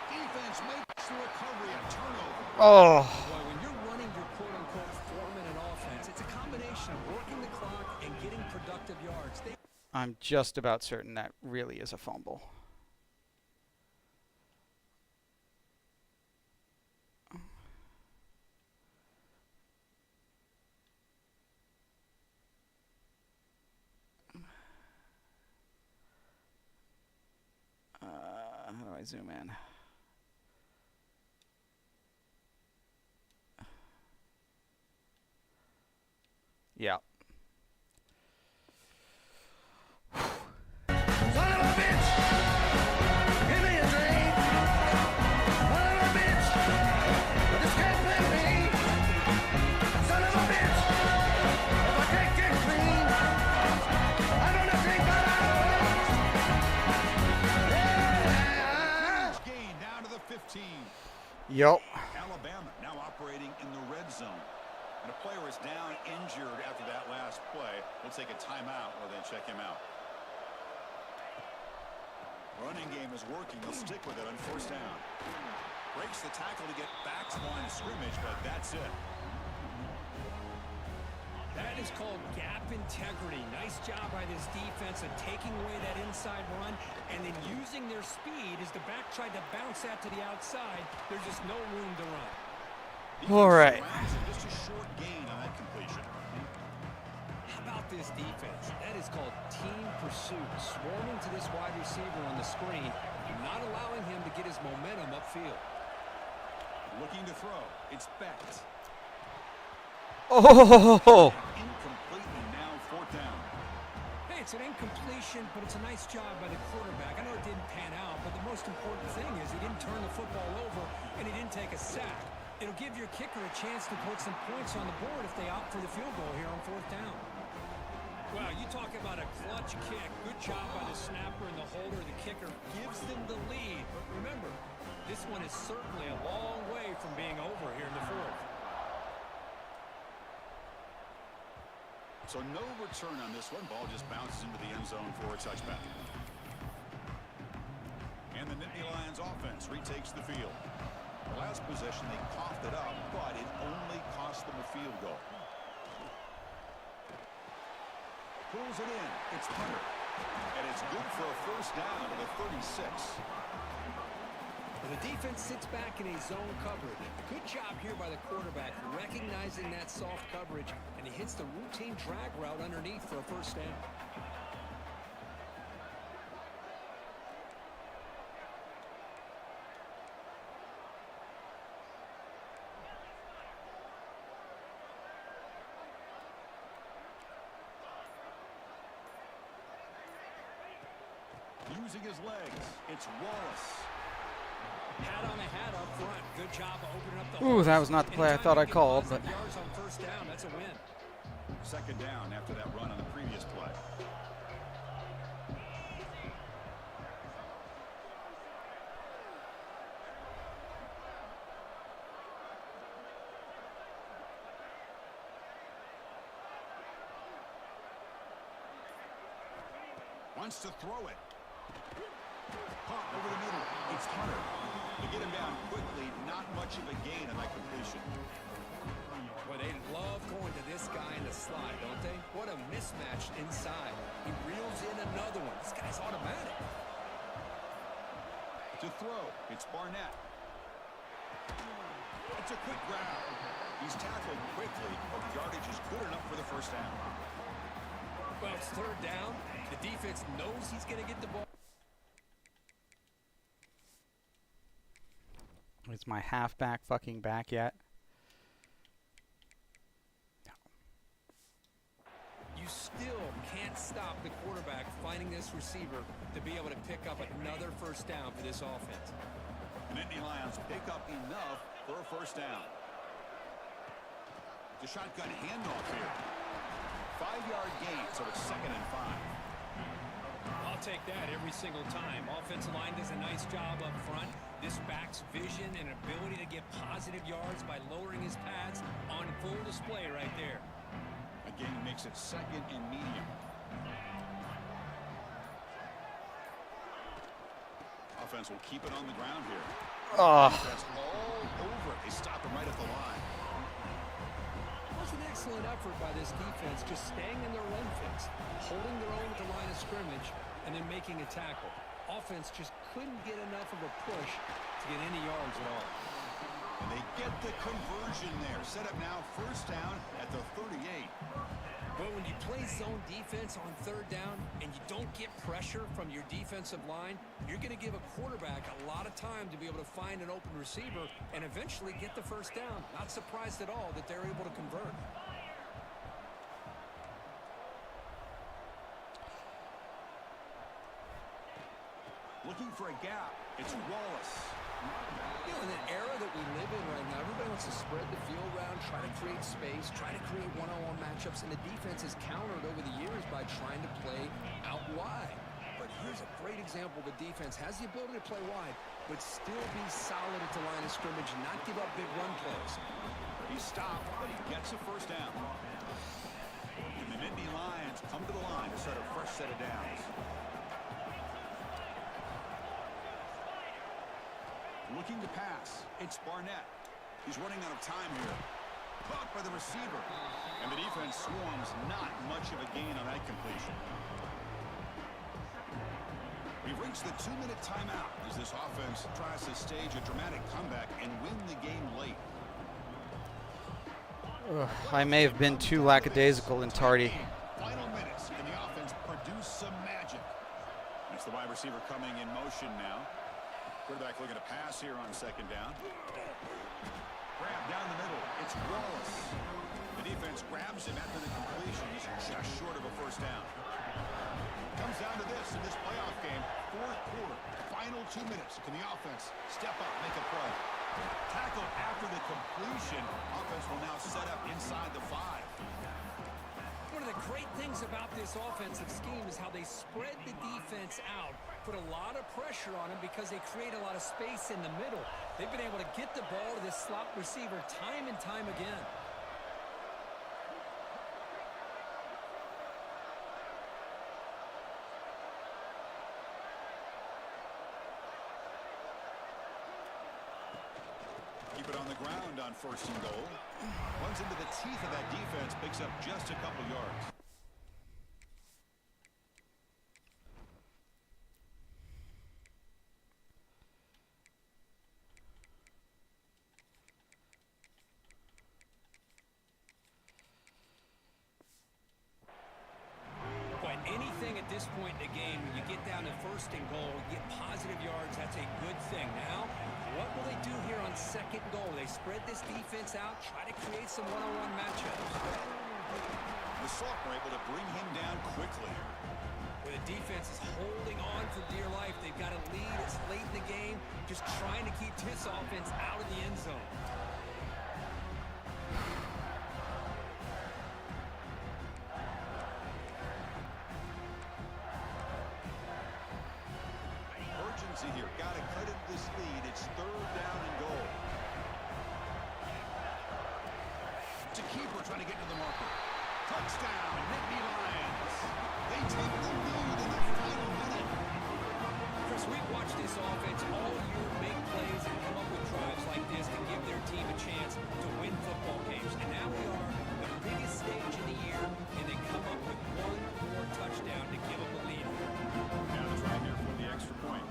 Defense makes the recovery, a turnover. Oh, Boy, when you're running your quote-unquote four-minute offense, it's a combination of working the clock and getting productive yards. I'm just about certain that really is a fumble. How do I zoom in? Yeah. Son of a bitch! Give me a drink! Son of a bitch! This can't play me! Son of a bitch! If I can't get clean, I'm gonna drink my Huge gain down to the 15. Yup. Alabama now operating in the red zone. And a player is down injured after that last play. We'll take a timeout or then check him out. Running game is working. They'll stick with it on first down. Breaks the tackle to get back to the line of scrimmage, but that's it. That is called gap integrity. Nice job by this defense of taking away that inside run and then using their speed as the back tried to bounce that to the outside. There's just no room to run. All right. Just a short gain on that completion. How about this defense? That is called team pursuit. Swarming to this wide receiver on the screen and not allowing him to get his momentum upfield. Looking to throw. It's Becht. Oh, Incomplete and now fourth down. Hey, it's an incompletion, but it's a nice job by the quarterback. I know it didn't pan out, but the most important thing is he didn't turn the football over and he didn't take a sack. It'll give your kicker a chance to put some points on the board if they opt for the field goal here on fourth down. Well, you talk about a clutch kick. Good job by the snapper and the holder. The kicker gives them the lead. But remember, this one is certainly a long way from being over here in the fourth. So no return on this one. Ball just bounces into the end zone for a touchback. And the Nittany Lions offense retakes the field. The last possession, they coughed it up, but it only cost them a field goal. Pulls it in. It's Hunter. And it's good for a first down to the 36. The defense sits back in a zone coverage. Good job here by the quarterback, recognizing that soft coverage, and he hits the routine drag route underneath for a first down. Using his legs, it's Wallace. Hat on the hat up front. Good job of opening up the ooh, that was not the play I thought I called, but yards on first down. That's a win. Second down after that run on the previous play. Wants to throw it. Caught over the middle. It's Hunter. To get him down quickly, not much of a gain on that completion. Well, they love going to this guy in the slot, don't they? What a mismatch inside. He reels in another one. This guy's automatic. To throw, it's Barnett. It's a quick grab. He's tackled quickly, but the yardage is good enough for the first down. Well, it's third down. The defense knows he's going to get the ball. is my halfback fucking back yet? You still can't stop the quarterback finding this receiver to be able to pick up another first down for this offense. And Indy Lions pick up enough for a first down. The shotgun handoff here. 5-yard gain, so it's 2nd and 5. I'll take that every single time. Offensive line does a nice job up front. This back's vision and ability to get positive yards by lowering his pads on full display right there. Again, makes it 2nd and medium. Offense will keep it on the ground here. Defense all over it. They stop him right at the line. It was an excellent effort by this defense, just staying in their run fix, holding their own at the line of scrimmage, and then making a tackle. Offense just couldn't get enough of a push to get any yards at all. And they get the conversion there. Set up now, first down at the 38. But when you play zone defense on 3rd down and you don't get pressure from your defensive line, you're going to give a quarterback a lot of time to be able to find an open receiver and eventually get the first down. Not surprised at all that they're able to convert. Looking for a gap. It's Wallace. You know, in an era that we live in right now, everybody wants to spread the field around, try to create space, try to create one-on-one matchups, and the defense has countered over the years by trying to play out wide. But here's a great example. The defense has the ability to play wide, but still be solid at the line of scrimmage, not give up big run plays. He stopped, but he gets a first down. And the Nittany Lions come to the line to set a fresh set of downs. Looking to pass. It's Barnett. He's running out of time here. Caught by the receiver. And the defense swarms. Not much of a gain on that completion. We've reached the 2-minute timeout as this offense tries to stage a dramatic comeback and win the game late. I may have been too lackadaisical and tardy. Final minutes. Can the offense produce some magic? It's the wide receiver coming in motion now. Quarterback looking to pass here on 2nd down. Grab down the middle. It's Wallace. The defense grabs him after the completion. He's just short of a first down. Comes down to this in this playoff game. 4th quarter. Final 2 minutes. Can the offense step up, make a play? Tackle after the completion. Offense will now set up inside the 5. One of the great things about this offensive scheme is how they spread the defense out, put a lot of pressure on them because they create a lot of space in the middle. They've been able to get the ball to this slot receiver time and time again. Keep it on the ground on 1st and goal. Runs into the teeth of that defense, picks up just a couple yards. But anything at this point in the game, when you get down to 1st and goal, get positive yards, that's a good thing. Now, what will they do here on 2nd goal? They spread this defense out, try to create some one-on-one matchups. The Salt were able to bring him down quickly. Where the defense is holding on for dear life. They've got a lead. It's late in the game. Just trying to keep this offense out of the end zone. Urgency here. Got to cut into this lead. It's 3rd down and goal. It's a keeper trying to get to the marker. Touchdown, Nittany Lions. They take the lead in the final minute. Chris, we've watched this offense all year make plays and come up with drives like this to give their team a chance to win football games. And now we are the biggest stage of the year, and they come up with one more touchdown to give them the lead. Now to try here for the extra point.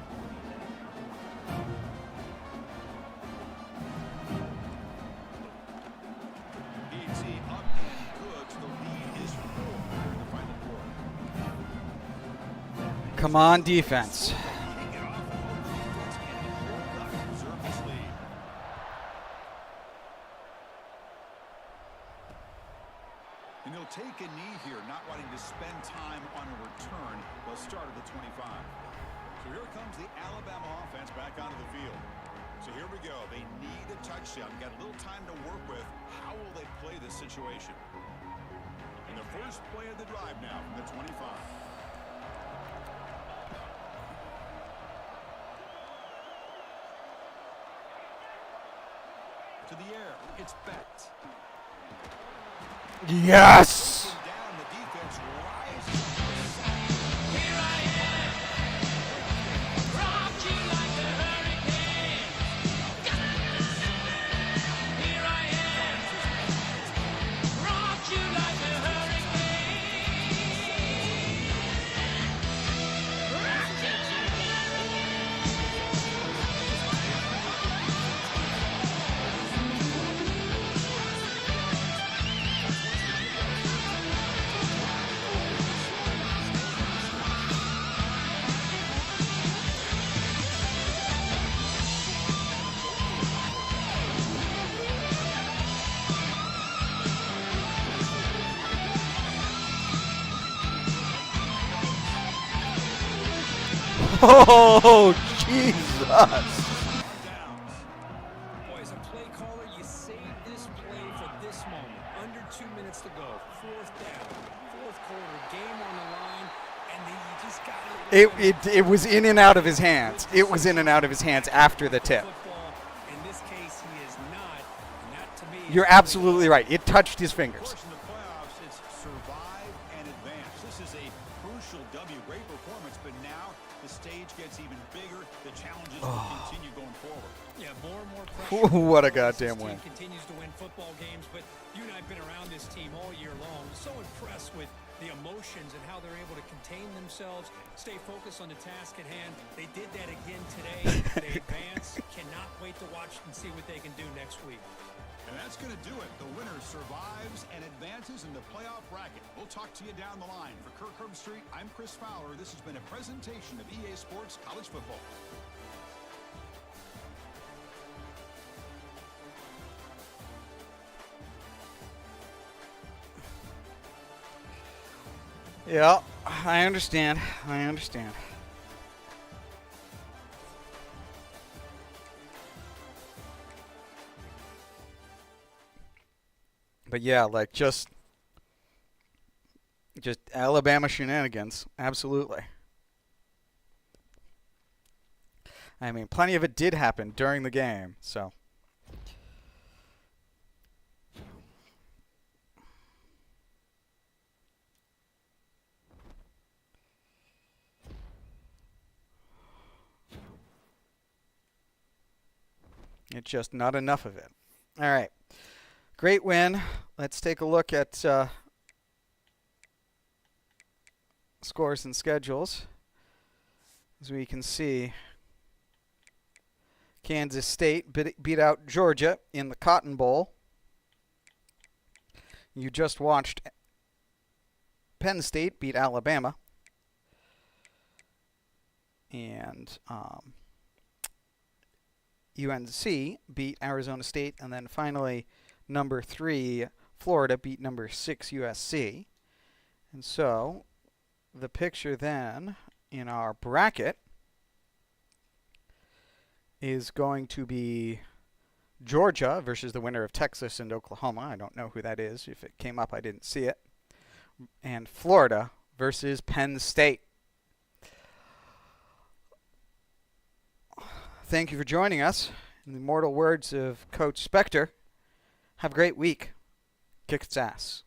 Easy up and good. The lead is 4 in the final quarter. Come on, defense. Kick it off. Defense can hold up and preserve this lead. And he'll take a knee here, not wanting to spend time on 25. So here comes the Alabama offense back onto the field. So here we go. They need a touchdown. Got a little time to work with. How will they play this situation? And the first play of the drive now from the 25. To the air. It's Beck. Yes! Down, the defense rises. Oh, Jesus! Downs. Boy, as a play caller, you saved this play for this moment. Under 2 minutes to go. Fourth down. Fourth quarter. Game on the line. And then you just got It was in and out of his hands. It was in and out of his hands after the tip. Football. In this case, he is not. And that, to me, is You're absolutely right. It touched his Of fingers. course, in the playoffs, it's survive and advance. This is a crucial W. Great performance, but now the stage gets even bigger. The challenges will continue going forward. Yeah, more and more pressure. What a This goddamn team win. continues to win football games, but you and I have been around this team all year long. So impressed with the emotions and how they're able to contain themselves, stay focused on the task at hand. They did that again today. They advance. Cannot wait to watch and see what they can do next week. And that's going to do it. The winner survives and advances in the playoff bracket. We'll talk to you down the line. For Kirk Herbstreit, I'm Chris Fowler. This has been a presentation of EA Sports College Football. Yeah, I understand. I understand. But yeah, like just Alabama shenanigans. Absolutely. I mean, plenty of it did happen during the game, so. It's just not enough of it. All right. Great win. Let's take a look at scores and schedules. As we can see, Kansas State beat out Georgia in the Cotton Bowl. You just watched Penn State beat Alabama. And UNC beat Arizona State. And then finally, number 3 Florida beat number 6 USC. And so the picture then in our bracket is going to be Georgia versus the winner of Texas and Oklahoma. I don't know who that is. If it came up, I didn't see it. And Florida versus Penn State. Thank you for joining us. In the immortal words of Coach Spector, have a great week. Kick its ass.